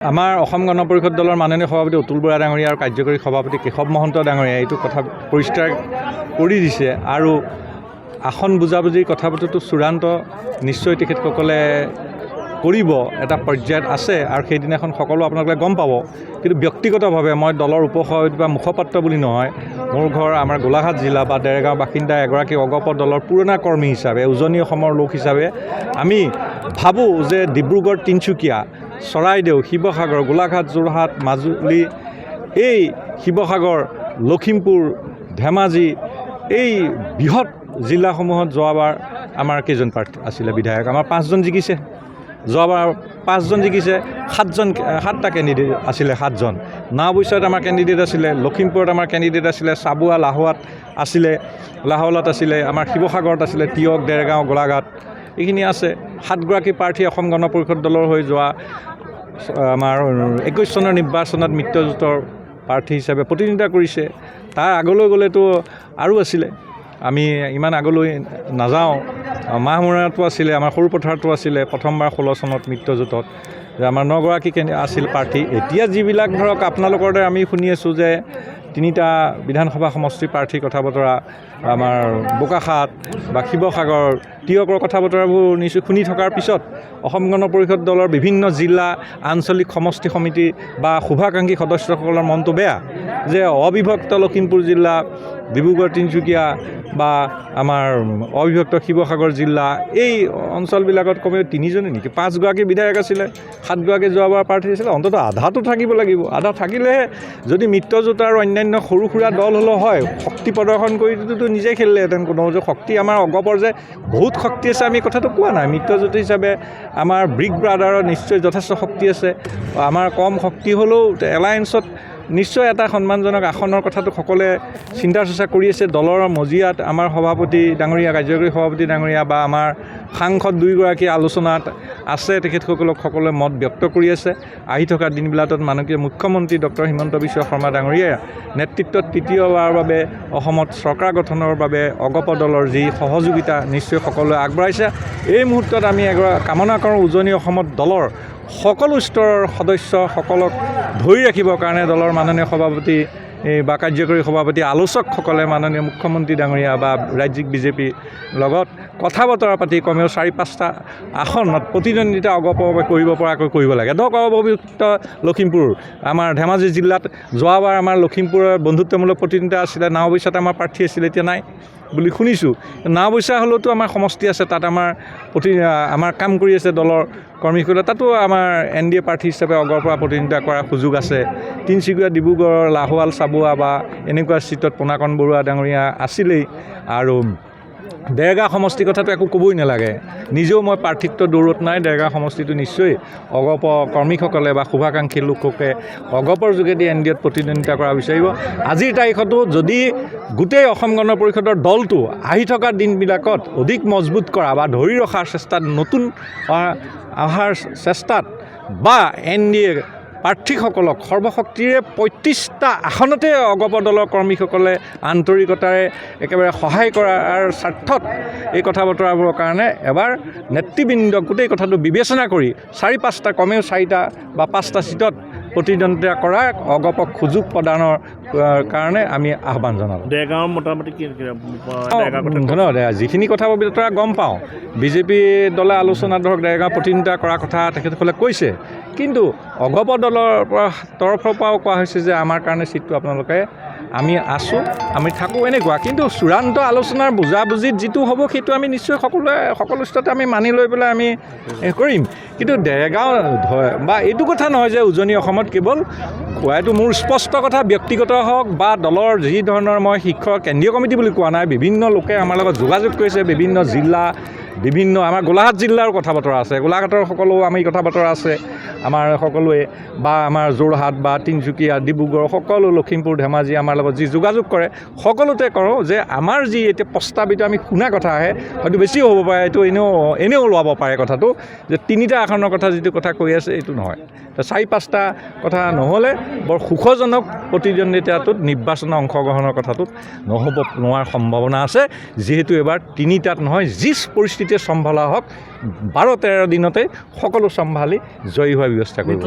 আমাৰ অসম গণ পৰিষদ দলৰ মাননীয় সভাপতি অতুল বৰা ডাঙৰীয়া আৰু কাৰ্যকৰী সভাপতি কেশৱ মহন্ত ডাঙৰীয়া এইটো কথা পৰিষ্কাৰ কৰি দিছে আৰু আসন বুজাবুজি কথা বতৰাটো চূড়ান্ত নিশ্চয় তেখেতসকলে কৰিব এটা পৰ্যায়ত আছে আৰু সেইদিনাখন সকলো আপোনালোকে গম পাব। কিন্তু ব্যক্তিগতভাৱে মই দলৰ উপসভাপতি বা মুখপাত্ৰ বুলি নহয়, মোৰ ঘৰ আমাৰ গোলাঘাট জিলা বা দেৰগাঁও বাসিন্দা এগৰাকী অগপ দলৰ পুৰণা কৰ্মী হিচাপে উজনি অসমৰ লোক হিচাপে আমি ভাবোঁ যে ডিব্ৰুগড়, তিনিচুকীয়া, চৰাইদেউ, শিৱসাগৰ, গোলাঘাট, যোৰহাট, মাজুলী, এই শিৱসাগৰ, লখিমপুৰ, ধেমাজি, এই বৃহৎ জিলাসমূহত যোৱাবাৰ আমাৰ কেইজন প্ৰাৰ্থী আছিলে বিধায়ক? আমাৰ 5জন জিকিছে। যোৱাবাৰ 5জন জিকিছে, 7টা কেণ্ডিডেট আছিলে, 7জন। নাওবৈচাত আমাৰ কেণ্ডিডেট আছিলে, লখিমপুৰত আমাৰ কেণ্ডিডেট আছিলে, চাবুৱা, লাহোৱালত আছিলে, আমাৰ শিৱসাগৰত আছিলে, তিয়ক, দেৰগাঁও, গোলাঘাট, এইখিনি আছে। 7গৰাকী প্ৰাৰ্থী অসম গণ পৰিষদ দলৰ হৈ যোৱা আমাৰ 21 চনৰ নিৰ্বাচনত মিত্ৰজোঁটৰ প্ৰাৰ্থী হিচাপে প্ৰতিনিধিত্ব কৰিছে। তাৰ আগলৈ গ'লেতো আৰু আছিলে, আমি ইমান আগলৈ নাযাওঁ। মাহমৰাটো আছিলে, আমাৰ সৰু পথাৰতো আছিলে প্ৰথমবাৰ 16 চনত মিত্ৰজোঁটত, যে আমাৰ 9গৰাকী আছিল প্ৰাৰ্থী। এতিয়া যিবিলাক ধৰক আপোনালোকৰ দৰে আমি শুনি আছোঁ যে 3টা বিধানসভা সমষ্টিৰ প্ৰাৰ্থীৰ কথা বতৰা, আমাৰ বোকাখাট বা শিৱসাগৰ, তিয়কৰ কথা বতৰাবোৰ শুনি থকাৰ পিছত অসম গণ পৰিষদ দলৰ বিভিন্ন জিলা, আঞ্চলিক সমষ্টি সমিতি বা শুভাকাংক্ষী সদস্যসকলৰ মনটো বেয়া যে অবিভক্ত লখিমপুৰ জিলা, ডিব্ৰুগড়, তিনিচুকীয়া বা আমাৰ অবিভক্ত শিৱসাগৰ জিলা, এই অঞ্চলবিলাকত কমেও 3জনেই নেকি 5গৰাকী বিধায়ক আছিলে, 7গৰাকী যোৱাবাৰ প্ৰাৰ্থী আছিলে। অন্ততঃ আধাটো থাকিব লাগিব। আধা থাকিলেহে, যদি মিত্ৰজোঁট আৰু অন্যান্য সৰু সুৰা দল হ'লেও হয়, শক্তি প্ৰদৰ্শন কৰিটোতো নিজে খেলিলেহেঁতেন। কোনো যে শক্তি আমাৰ অগপৰ যে বহুত শক্তি আছে আমি কথাটো কোৱা নাই। মিত্ৰজোঁট হিচাপে আমাৰ ব্ৰিগ ব্ৰাদাৰৰ নিশ্চয় যথেষ্ট শক্তি আছে। আমাৰ কম শক্তি হ'লেও এলায়েন্সত নিশ্চয় এটা সন্মানজনক আসনৰ কথাটো সকলোৱে চিন্তা চৰ্চা কৰি আছে। দলৰ মজিয়াত আমাৰ সভাপতি ডাঙৰীয়া, কাৰ্যকৰী সভাপতি ডাঙৰীয়া বা আমাৰ সাংসদ 2গৰাকী আলোচনাত আছে, তেখেতসকলক সকলোৱে মত ব্যক্ত কৰি আছে। আহি থকা দিনবিলাকত মাননীয় মুখ্যমন্ত্ৰী ডক্টৰ হিমন্ত বিশ্ব শৰ্মা ডাঙৰীয়াৰ নেতৃত্বত তৃতীয়বাৰৰ বাবে অসমত চৰকাৰ গঠনৰ বাবে অগপ দলৰ যি সহযোগিতা নিশ্চয় সকলোৱে আগবঢ়াইছে। এই মুহূৰ্তত আমি কামনা কৰোঁ উজনি অসমত দলৰ সকলো স্তৰৰ সদস্যসকলক ধৰি ৰাখিবৰ কাৰণে দলৰ মাননীয় সভাপতি বা কাৰ্যকৰী সভাপতি আলোচকসকলে মাননীয় মুখ্যমন্ত্ৰী ডাঙৰীয়া বা ৰাজ্যিক বিজেপিৰ লগত কথা বতৰা পাতি কমেও 4-5টা আসনত প্ৰতিদ্বন্দ্বিতা অগপভাৱে কৰিব পৰাকৈ কৰিব লাগে। ধৰক অবিভক্ত লখিমপুৰ, আমাৰ ধেমাজি জিলাত যোৱাবাৰ আমাৰ লখিমপুৰৰ বন্ধুত্বমূলক প্ৰতিদ্বন্দ্বিতা আছিলে, নাওবৈচাত আমাৰ প্ৰাৰ্থী আছিলে, এতিয়া নাই বুলি শুনিছোঁ। নাওবৈচা হ'লেওতো আমাৰ সমষ্টি আছে, তাত আমাৰ কাম কৰি আছে দলৰ কৰ্মীসকলে, তাতো আমাৰ NDA প্ৰাৰ্থী হিচাপে অগৰ পৰা প্ৰতিনিধিত্ব কৰাৰ সুযোগ আছে। তিনিচুকীয়া, ডিব্ৰুগড়, লাহোৱাল, চাবুৱা বা এনেকুৱা চিটত পোনাকণ বৰুৱা ডাঙৰীয়া আছিলেই। আৰু দেৰগাঁও সমষ্টিৰ কথাটো একো ক'বই নালাগে। নিজেও মই প্ৰাৰ্থিত্ব দৌৰত নাই। দেৰগাঁও সমষ্টিটো নিশ্চয় অগপ কৰ্মীসকলে বা শুভাকাংক্ষী লোককে অগপৰ যোগেদি NDAত প্ৰতিদ্বন্দ্বিতা কৰা বিচাৰিব। আজিৰ তাৰিখতো যদি গোটেই অসম গণ পৰিষদৰ দলটো আহি থকা দিনবিলাকত অধিক মজবুত কৰা বা ধৰি ৰখাৰ চেষ্টাত, নতুন অহাৰ চেষ্টাত বা NDA প্ৰাৰ্থীসকলক সৰ্বশক্তিৰে 35টা আসনতে অগপ দলৰ কৰ্মীসকলে আন্তৰিকতাৰে একেবাৰে সহায় কৰাৰ স্বাৰ্থত এই কথা বতৰাবোৰৰ কাৰণে এবাৰ নেতৃবৃন্দক গোটেই কথাটো বিবেচনা কৰি 4-5টা, কমেও 4টা বা 5টা চিটত প্ৰতিদ্বন্দ্বিতা কৰাৰ অগপক সুযোগ প্ৰদানৰ কাৰণে আমি আহ্বান জনালোঁ। দেৰগাঁৱৰ মোটামুটি ধন্যবাদ। যিখিনি কথা বতৰা গম পাওঁ, বিজেপি দলে আলোচনাত ধৰক দেৰগাঁও প্ৰতিদ্বন্দ্বিতা কৰাৰ কথা তেখেতসকলে কৈছে, কিন্তু অগপ দলৰ তৰফৰ পৰাও কোৱা হৈছে যে আমাৰ কাৰণে চিটটো আপোনালোকে, আমি আছোঁ, আমি থাকোঁ, এনেকুৱা। কিন্তু চূড়ান্ত আলোচনাৰ বুজাবুজিত যিটো হ'ব সেইটো আমি নিশ্চয় সকলো স্তৰতে আমি মানি লৈ পেলাই আমি কৰিম। কিন্তু দেৰগাঁও বা এইটো কথা নহয় যে উজনি অসমত কেৱল এইটো মোৰ স্পষ্ট কথা, ব্যক্তিগত হওক বা দলৰ যি ধৰণৰ, মই শিক্ষক কেন্দ্ৰীয় কমিটি বুলি কোৱা নাই, বিভিন্ন লোকে আমাৰ লগত যোগাযোগ কৰিছে, বিভিন্ন জিলা, বিভিন্ন আমাৰ গোলাঘাট জিলাৰ কথা বতৰা আছে, গোলাঘাটৰ সকলো আমি কথা বতৰা আছে আমাৰ সকলোৱে, বা আমাৰ যোৰহাট বা তিনিচুকীয়া, ডিব্ৰুগড়, সকলো লখিমপুৰ, ধেমাজি আমাৰ লগত যি যোগাযোগ কৰে, সকলোতে কৰোঁ যে আমাৰ যি এতিয়া প্ৰস্তাৱিত আমি শুনা কথা আহে, হয়তো বেছিও হ'ব পাৰে, এইটো এনেও ওলাব পাৰে কথাটো, যে 3টা আসনৰ কথা যিটো কথা কৈ আছে এইটো নহয়। 4-5টা কথা নহ'লে বৰ সুখজনক প্ৰতিদ্বন্দ্বিতাটোত নিৰ্বাচনৰ অংশগ্ৰহণৰ কথাটোত নহ'ব নোৱাৰ সম্ভাৱনা আছে। যিহেতু এবাৰ 3টাত নহয়, যি পৰিস্থিতিয়ে চম্ভালা হওক 12-13 দিনতে সকলো চম্ভালি জয়ী হোৱাৰ ব্যৱস্থা কৰিব।